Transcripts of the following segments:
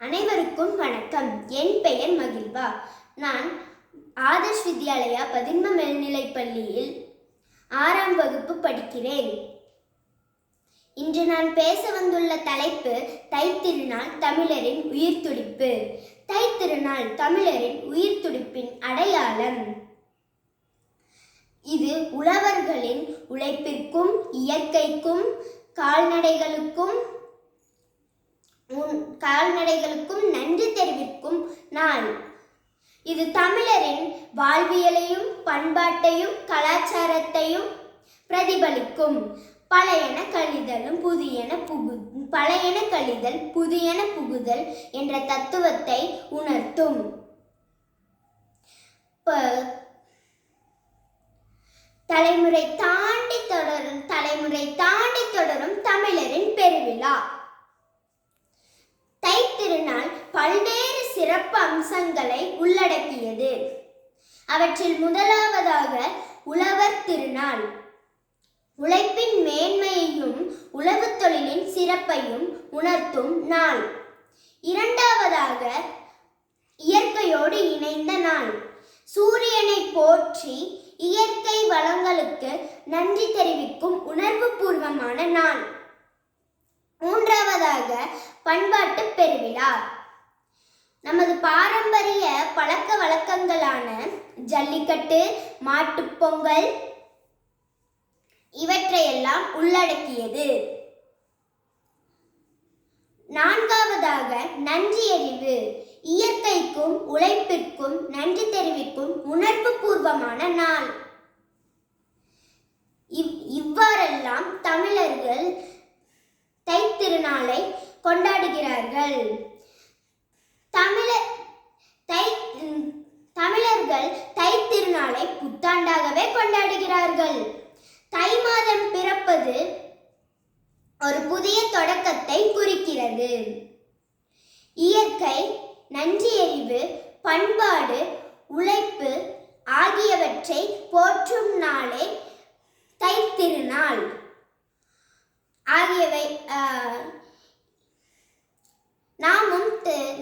அனைவருக்கும் வணக்கம். என் பெயர் மகிழ்வா. நான் ஆதர்ஷ் வித்யாலயா பதின்ம மேல்நிலைப்பள்ளியில் 6ஆம் வகுப்பு படிக்கிறேன். இன்று நான் பேச வந்துள்ள தலைப்பு தைத்திருநாள் தமிழரின் உயிர்த்துடிப்பு. தைத்திருநாள் தமிழரின் உயிர்த்துடிப்பின் அடையாளம். இது உழவர்களின் உழைப்பிற்கும் இயற்கைக்கும் கால்நடைகளுக்கும் நன்றி தெரிவிக்கும் நாள். இது தமிழரின் வாழ்வியலையும் பண்பாட்டையும் கலாச்சாரத்தையும் பிரதிபலிக்கும். பழையன கழிதல் புதியன புகுதல் என்ற தத்துவத்தை உணர்த்தும். தலைமுறை தாண்டி தொடரும் தமிழரின் பெருவிழா. தைத்திருநாள் பல்வேறு சிறப்பு அம்சங்களை உள்ளடக்கியது. அவற்றில் முதலாவதாக உழவர் திருநாள். உழைப்பின் மேன்மையையும் உழவு தொழிலின் சிறப்பையும் உணர்த்தும் நாள். இரண்டாவதாக இயற்கையோடு இணைந்த நாள். சூரியனை போற்றி இயற்கை வளங்களுக்கு நன்றி தெரிவிக்கும் உணர்வு பூர்வமான நாள். மூன்றாவதாக பண்பாட்டு பெருவிழா. நமது பாரம்பரிய பழக்க வழக்கங்களான ஜல்லிக்கட்டு, மாட்டுப்பொங்கல் இவற்றையெல்லாம் உள்ளடக்கியது. நான்காவதாக நன்றியறிவு. இயற்கைக்கும் உழைப்பிற்கும் நன்றி தெரிவிக்கும் உணர்வு பூர்வமான நாள். இவ்வாறெல்லாம் தமிழர்கள் தைத்திருநாளை கொண்டாடுகிறார்கள். தமிழர்கள் தைத்திருநாளை புத்தாண்டாகவே கொண்டாடுகிறார்கள். தை மாதம் பிறப்பது ஒரு புதிய தொடக்கத்தை குறிக்கிறது. இயற்கை, நன்றியறிவு, பண்பாடு, உழைப்பு ஆகியவற்றை போற்றும் நாளே தைத்திருநாள்.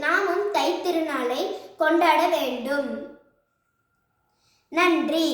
நாமும் தைத்திருநாளை கொண்டாட வேண்டும். நன்றி.